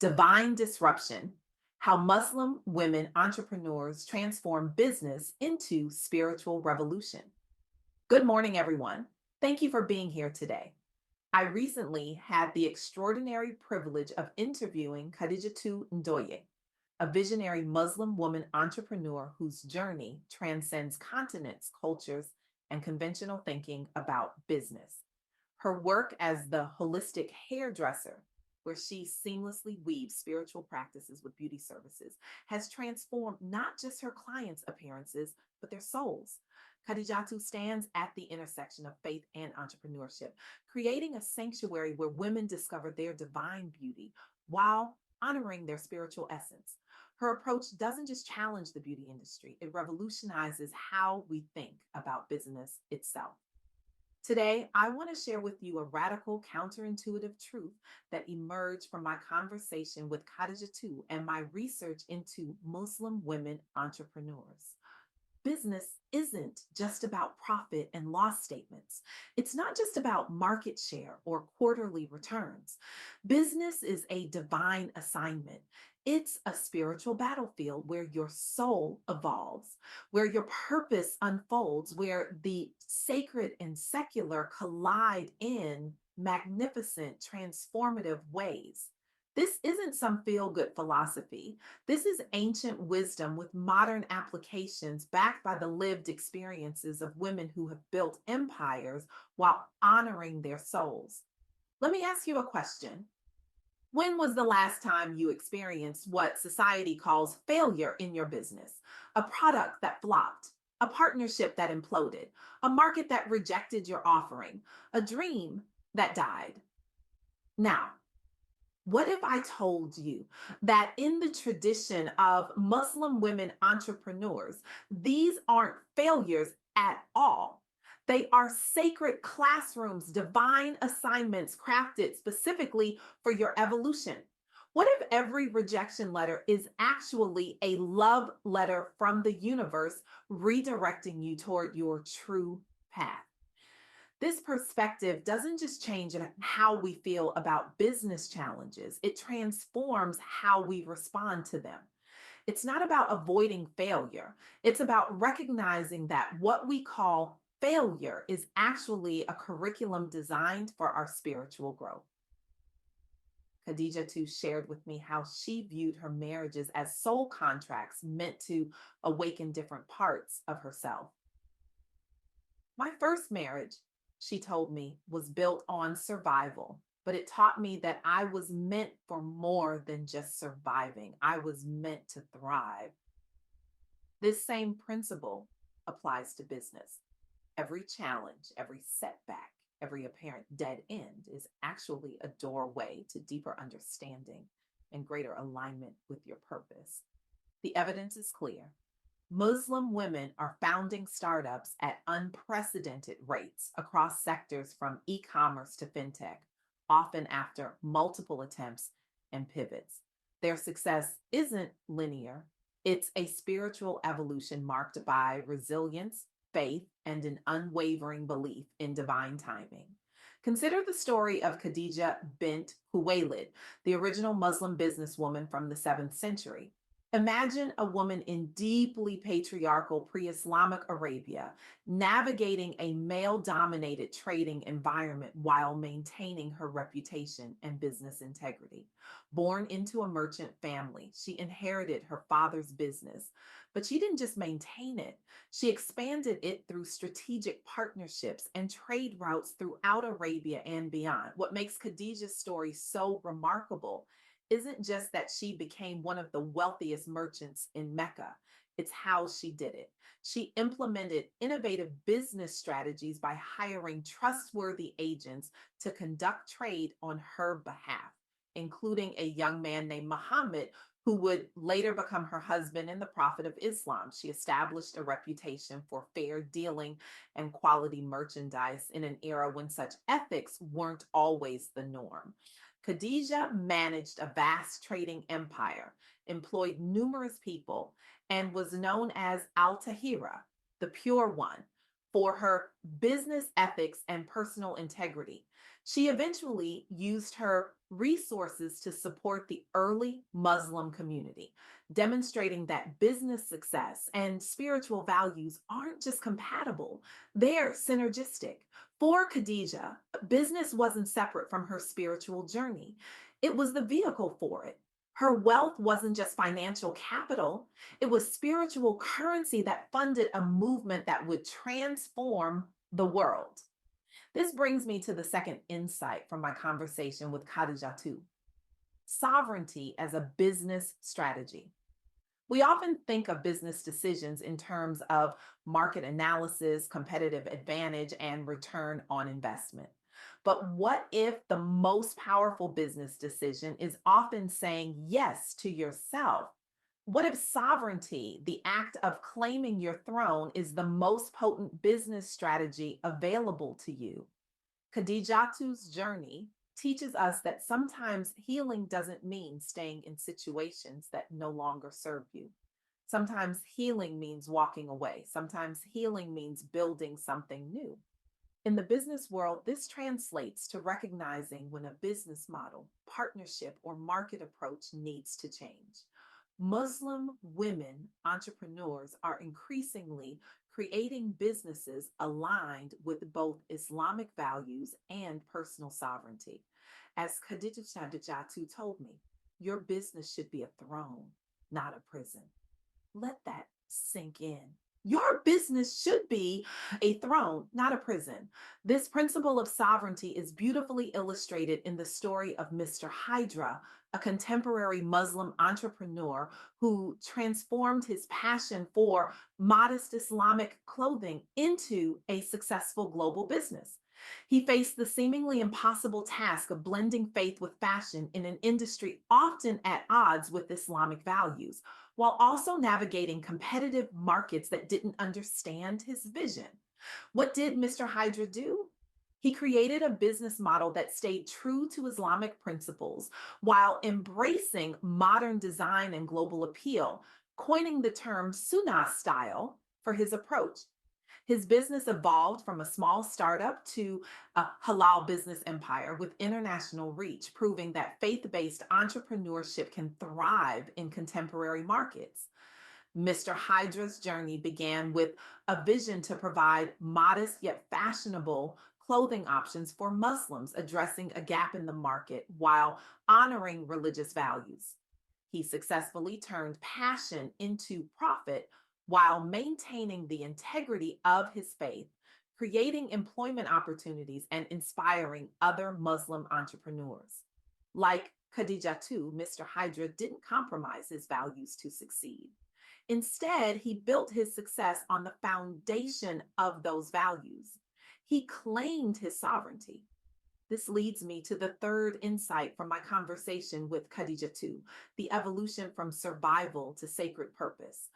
Divine Disruption: How Muslim Women Entrepreneurs Transform Business into Spiritual Revolution. Good morning, everyone. Thank you for being here today. I recently had the extraordinary privilege of interviewing Khadijatou Ndoye, a visionary Muslim woman entrepreneur whose journey transcends continents, cultures, and conventional thinking about business. Her work as the holistic hairdresser, where she seamlessly weaves spiritual practices with beauty services, has transformed not just her clients' appearances, but their souls. Khadijatou stands at the intersection of faith and entrepreneurship, creating a sanctuary where women discover their divine beauty while honoring their spiritual essence. Her approach doesn't just challenge the beauty industry, it revolutionizes how we think about business itself. Today, I want to share with you a radical, counterintuitive truth that emerged from my conversation with Khadija and my research into Muslim women entrepreneurs. Business isn't just about profit and loss statements. It's not just about market share or quarterly returns. Business is a divine assignment. It's a spiritual battlefield where your soul evolves, where your purpose unfolds, where the sacred and secular collide in magnificent, transformative ways. This isn't some feel good philosophy. This is ancient wisdom with modern applications backed by the lived experiences of women who have built empires while honoring their souls. Let me ask you a question. When was the last time you experienced what society calls failure in your business? A product that flopped, a partnership that imploded, a market that rejected your offering, a dream that died. Now, what if I told you that in the tradition of Muslim women entrepreneurs, these aren't failures at all? They are sacred classrooms, divine assignments crafted specifically for your evolution. What if every rejection letter is actually a love letter from the universe redirecting you toward your true path? This perspective doesn't just change how we feel about business challenges, it transforms how we respond to them. It's not about avoiding failure, it's about recognizing that what we call failure is actually a curriculum designed for our spiritual growth. Khadija too shared with me how she viewed her marriages as soul contracts meant to awaken different parts of herself. My first marriage, she told me, was built on survival, but it taught me that I was meant for more than just surviving. I was meant to thrive. This same principle applies to business. Every challenge, every setback, every apparent dead end is actually a doorway to deeper understanding and greater alignment with your purpose. The evidence is clear. Muslim women are founding startups at unprecedented rates across sectors from e commerce to fintech, often after multiple attempts and pivots. Their success isn't linear, it's a spiritual evolution marked by resilience, faith, and an unwavering belief in divine timing. Consider the story of Khadija bint Khuwailid, the original Muslim businesswoman from the 7th century. Imagine a woman in deeply patriarchal pre Islamic Arabia navigating a male dominated trading environment while maintaining her reputation and business integrity. Born into a merchant family, she inherited her father's business, but she didn't just maintain it, she expanded it through strategic partnerships and trade routes throughout Arabia and beyond. What makes Khadija's story so remarkable isn't just that she became one of the wealthiest merchants in Mecca, it's how she did it. She implemented innovative business strategies by hiring trustworthy agents to conduct trade on her behalf, including a young man named Muhammad, who would later become her husband and the prophet of Islam. She established a reputation for fair dealing and quality merchandise in an era when such ethics weren't always the norm. Khadija managed a vast trading empire, employed numerous people, and was known as Al Tahira, the pure one, for her business ethics and personal integrity. She eventually used her resources to support the early Muslim community, demonstrating that business success and spiritual values aren't just compatible, they're synergistic. For Khadija, business wasn't separate from her spiritual journey, it was the vehicle for it. Her wealth wasn't just financial capital, it was spiritual currency that funded a movement that would transform the world. This brings me to the second insight from my conversation with Khadijatou: sovereignty as a business strategy. We often think of business decisions in terms of market analysis, competitive advantage, and return on investment. But what if the most powerful business decision is often saying yes to yourself? What if sovereignty, the act of claiming your throne, is the most potent business strategy available to you? Khadijatu's journey teaches us that sometimes healing doesn't mean staying in situations that no longer serve you. Sometimes healing means walking away. Sometimes healing means building something new. In the business world, this translates to recognizing when a business model, partnership, or market approach needs to change. Muslim women entrepreneurs are increasingly creating businesses aligned with both Islamic values and personal sovereignty. As Khadija Chandajatu told me, your business should be a throne, not a prison. Let that sink in. Your business should be a throne, not a prison. This principle of sovereignty is beautifully illustrated in the story of Mr. Hydra, a contemporary Muslim entrepreneur who transformed his passion for modest Islamic clothing into a successful global business. He faced the seemingly impossible task of blending faith with fashion in an industry often at odds with Islamic values, while also navigating competitive markets that didn't understand his vision. What did Mr. Hydra do? He created a business model that stayed true to Islamic principles while embracing modern design and global appeal, coining the term Sunnah style for his approach. His business evolved from a small startup to a halal business empire with international reach, proving that faith based entrepreneurship can thrive in contemporary markets. Mr. Hydra's journey began with a vision to provide modest yet fashionable clothing options for Muslims, addressing a gap in the market while honoring religious values. He successfully turned passion into profit while maintaining the integrity of his faith, creating employment opportunities and inspiring other Muslim entrepreneurs. Like Khadija too, Mr. Hydra didn't compromise his values to succeed. Instead, he built his success on the foundation of those values. He claimed his sovereignty. This leads me to the third insight from my conversation with Khadijatu: the evolution from survival to sacred purpose.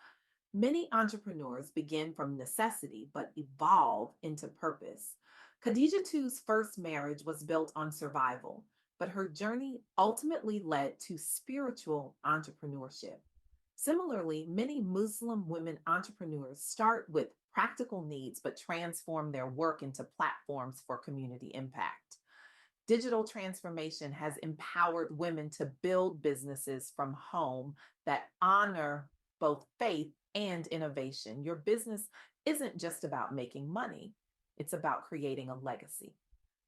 Many entrepreneurs begin from necessity but evolve into purpose. Khadijatu's first marriage was built on survival, but her journey ultimately led to spiritual entrepreneurship. Similarly, many Muslim women entrepreneurs start with practical needs but transform their work into platforms for community impact. Digital transformation has empowered women to build businesses from home that honor both faith and innovation. Your business isn't just about making money, it's about creating a legacy.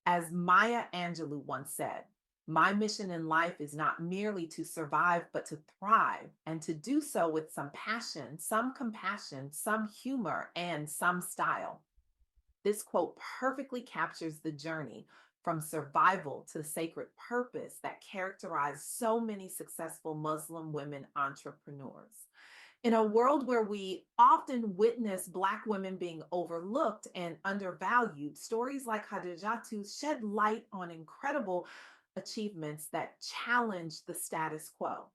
As Maya Angelou once said, my mission in life is not merely to survive, but to thrive, and to do so with some passion, some compassion, some humor, and some style. This quote perfectly captures the journey from survival to sacred purpose that characterized so many successful Muslim women entrepreneurs. In a world where we often witness Black women being overlooked and undervalued, stories like Khadijatu shed light on incredible achievements that challenge the status quo.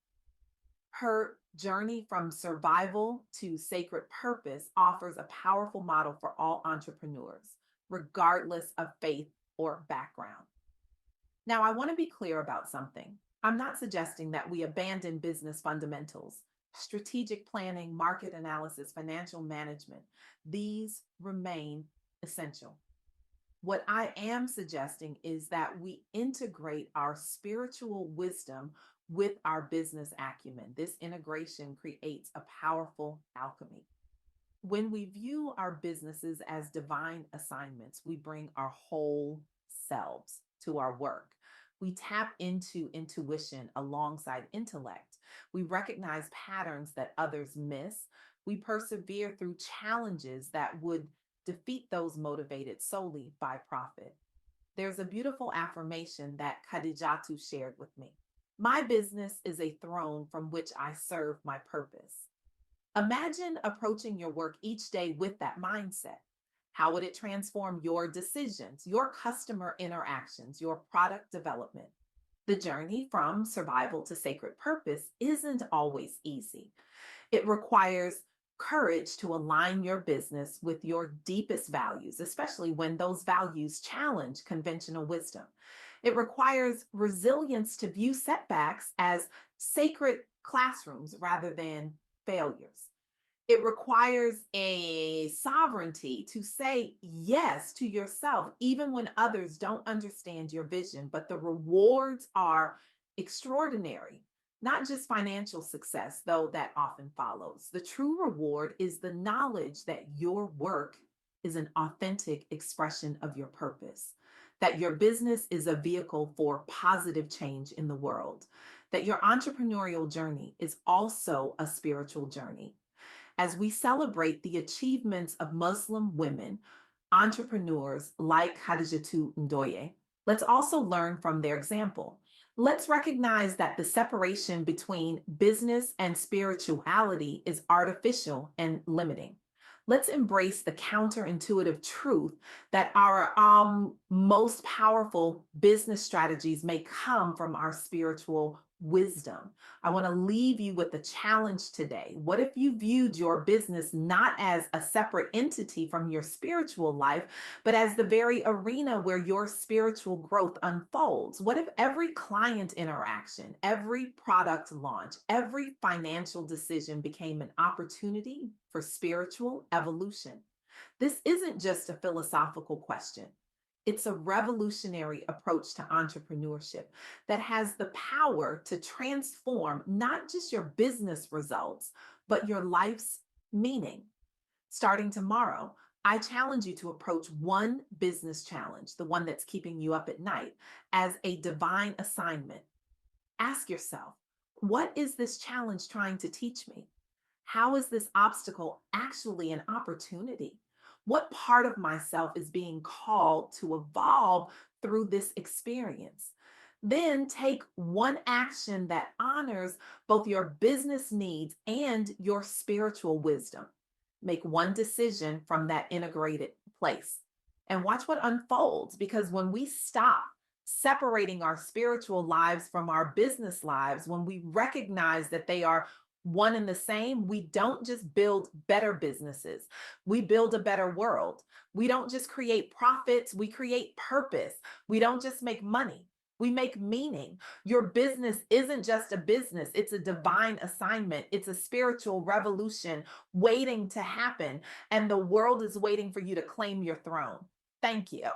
Her journey from survival to sacred purpose offers a powerful model for all entrepreneurs, regardless of faith or background. Now, I want to be clear about something. I'm not suggesting that we abandon business fundamentals, strategic planning, market analysis, financial management. These remain essential. What I am suggesting is that we integrate our spiritual wisdom with our business acumen. This integration creates a powerful alchemy. When we view our businesses as divine assignments, we bring our whole selves to our work. We tap into intuition alongside intellect. We recognize patterns that others miss. We persevere through challenges that would defeat those motivated solely by profit. There's a beautiful affirmation that Khadijatou shared with me. My business is a throne from which I serve my purpose. Imagine approaching your work each day with that mindset. How would it transform your decisions, your customer interactions, your product development? The journey from survival to sacred purpose isn't always easy. It requires courage to align your business with your deepest values, especially when those values challenge conventional wisdom. It requires resilience to view setbacks as sacred classrooms rather than failures. It requires a sovereignty to say yes to yourself, even when others don't understand your vision. But the rewards are extraordinary, not just financial success, though that often follows. The true reward is the knowledge that your work is an authentic expression of your purpose, that your business is a vehicle for positive change in the world, that your entrepreneurial journey is also a spiritual journey. As we celebrate the achievements of Muslim women entrepreneurs like Khadijatou Ndoye, let's also learn from their example. Let's recognize that the separation between business and spirituality is artificial and limiting. Let's embrace the counterintuitive truth that our most powerful business strategies may come from our spiritual wisdom. I want to leave you with a challenge today. What if you viewed your business not as a separate entity from your spiritual life, but as the very arena where your spiritual growth unfolds? What if every client interaction, every product launch, every financial decision became an opportunity for spiritual evolution? This isn't just a philosophical question. It's a revolutionary approach to entrepreneurship that has the power to transform not just your business results, but your life's meaning. Starting tomorrow, I challenge you to approach one business challenge, the one that's keeping you up at night, as a divine assignment. Ask yourself, what is this challenge trying to teach me? How is this obstacle actually an opportunity? What part of myself is being called to evolve through this experience? Then take one action that honors both your business needs and your spiritual wisdom. Make one decision from that integrated place and watch what unfolds. Because when we stop separating our spiritual lives from our business lives, when we recognize that they are one and the same, we don't just build better businesses, we build a better world. We don't just create profits, we create purpose. We don't just make money, we make meaning. Your business isn't just a business, it's a divine assignment, it's a spiritual revolution waiting to happen, and the world is waiting for you to claim your throne. Thank you.